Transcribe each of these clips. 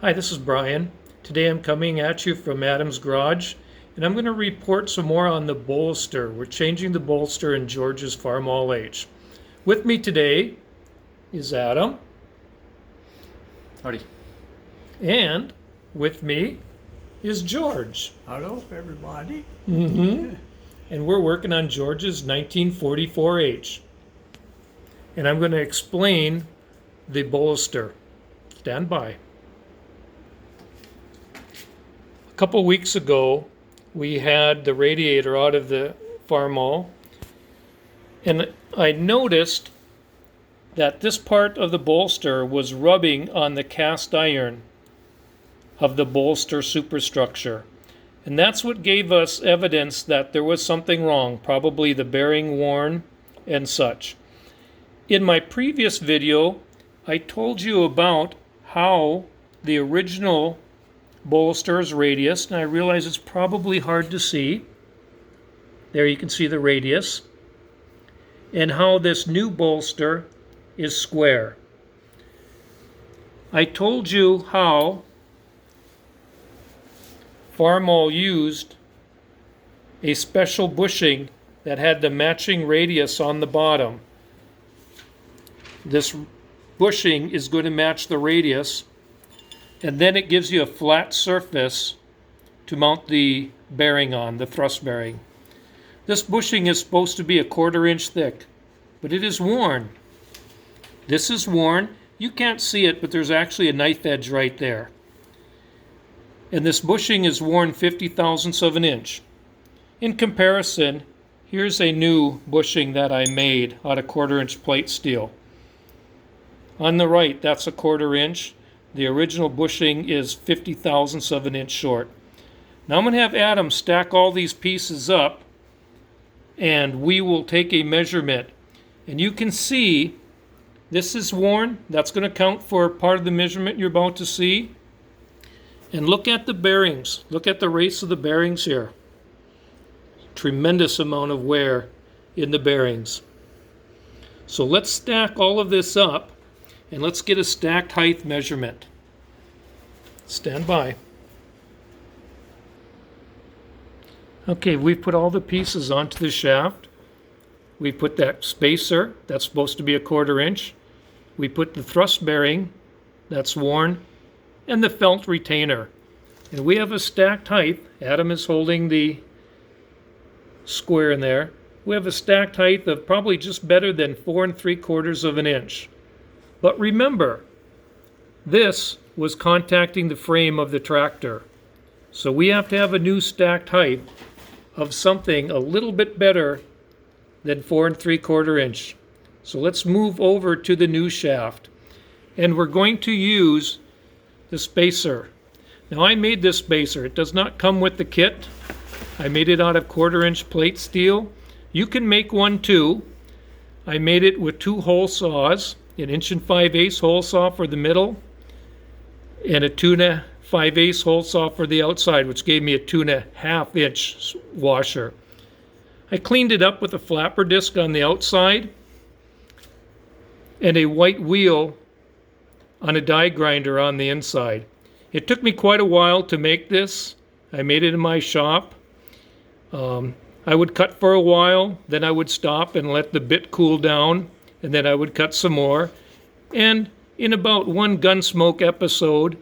Hi, this is Brian. Today I'm coming at you from Adam's Garage, and I'm going to report some more on the bolster. We're changing the bolster in George's Farmall H. With me today is Adam. Howdy. And with me is George. Hello, everybody. And we're working on George's 1944H. And I'm going to explain the bolster. Stand by. A couple weeks ago, we had the radiator out of the Farmall, and I noticed that this part of the bolster was rubbing on the cast iron of the bolster superstructure. And that's what gave us evidence that there was something wrong, probably the bearing worn and such. In my previous video, I told you about how the original bolster's radius, and I realize it's probably hard to see. There you can see the radius. And how this new bolster is square. I told you how Farmall used a special bushing that had the matching radius on the bottom. This bushing is going to match the radius, and then it gives you a flat surface to mount the bearing on, the thrust bearing. This bushing is supposed to be a 1/4 inch thick, but it is worn. This is worn. You can't see it, but there's actually a knife edge right there. And this bushing is worn 50/1000ths of an inch. In comparison, here's a new bushing that I made out of 1/4 inch plate steel. On the right, that's a 1/4 inch. The original bushing is 50/1000ths of an inch short. Now I'm going to have Adam stack all these pieces up, and we will take a measurement. And you can see this is worn. That's going to count for part of the measurement you're about to see. And look at the bearings. Look at the race of the bearings here. Tremendous amount of wear in the bearings. So let's stack all of this up, and let's get a stacked height measurement. Stand by. Okay, we've put all the pieces onto the shaft. We put that spacer, that's supposed to be a 1/4 inch. We put the thrust bearing, that's worn, and the felt retainer. And we have a stacked height. Adam is holding the square in there. We have a stacked height of probably just better than 4 3/4 of an inch. But remember, this was contacting the frame of the tractor. So we have to have a new stacked height of something a little bit better than 4 3/4 inch. So let's move over to the new shaft. And we're going to use the spacer. Now I made this spacer. It does not come with the kit. I made it out of 1/4 inch plate steel. You can make one too. I made it with 2 hole saws, an 1 5/8" hole saw for the middle, and a 2 5/8" hole saw for the outside, which gave me a 2 1/2 inch washer. I cleaned it up with a flapper disc on the outside and a white wheel on a die grinder on the inside. It took me quite a while to make this. I made it in my shop. I would cut for a while, then I would stop and let the bit cool down, and then I would cut some more. And in about one Gunsmoke episode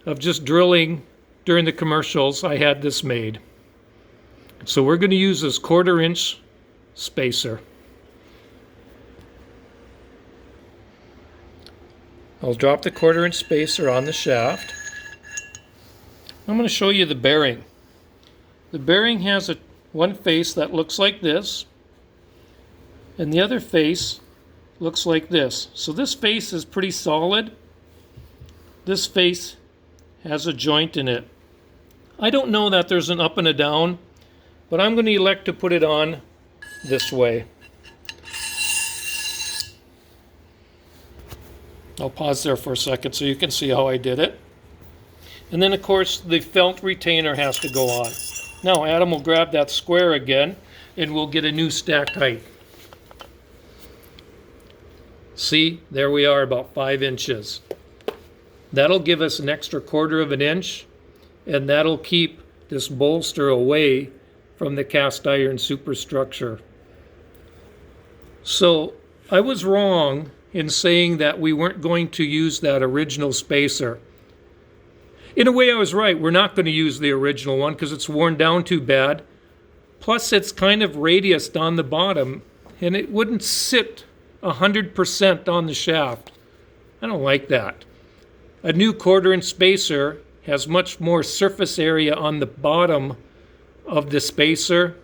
of just drilling during the commercials, I had this made. So we're going to use this 1/4 inch spacer. I'll drop the 1/4 inch spacer on the shaft. I'm going to show you the bearing. The bearing has one face that looks like this, and the other face looks like this. So this face is pretty solid. This face has a joint in it. I don't know that there's an up and a down, but I'm going to elect to put it on this way. I'll pause there for a second so you can see how I did it. And then of course the felt retainer has to go on. Now Adam will grab that square again and we'll get a new stacked height. See, there we are, about 5 inches. That'll give us an extra 1/4 of an inch, and that'll keep this bolster away from the cast iron superstructure. So I was wrong in saying that we weren't going to use that original spacer. In a way, I was right. We're not going to use the original one because it's worn down too bad. Plus, it's kind of radiused on the bottom, and it wouldn't sit 100% on the shaft. I don't like that. A new 1/4 inch spacer has much more surface area on the bottom of the spacer,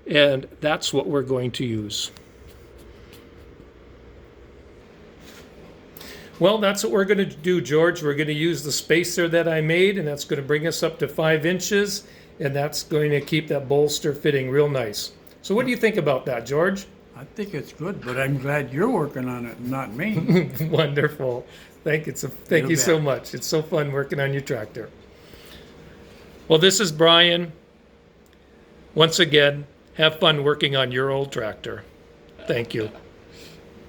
and that's what we're going to use. Well, that's what we're going to do, George. We're going to use the spacer that I made, and that's going to bring us up to 5 inches, and that's going to keep that bolster fitting real nice. So what do you think about that, George? I think it's good, but I'm glad you're working on it, not me. Wonderful. Thank you so much. It's so fun working on your tractor. Well, this is Brian. Once again, have fun working on your old tractor. Thank you.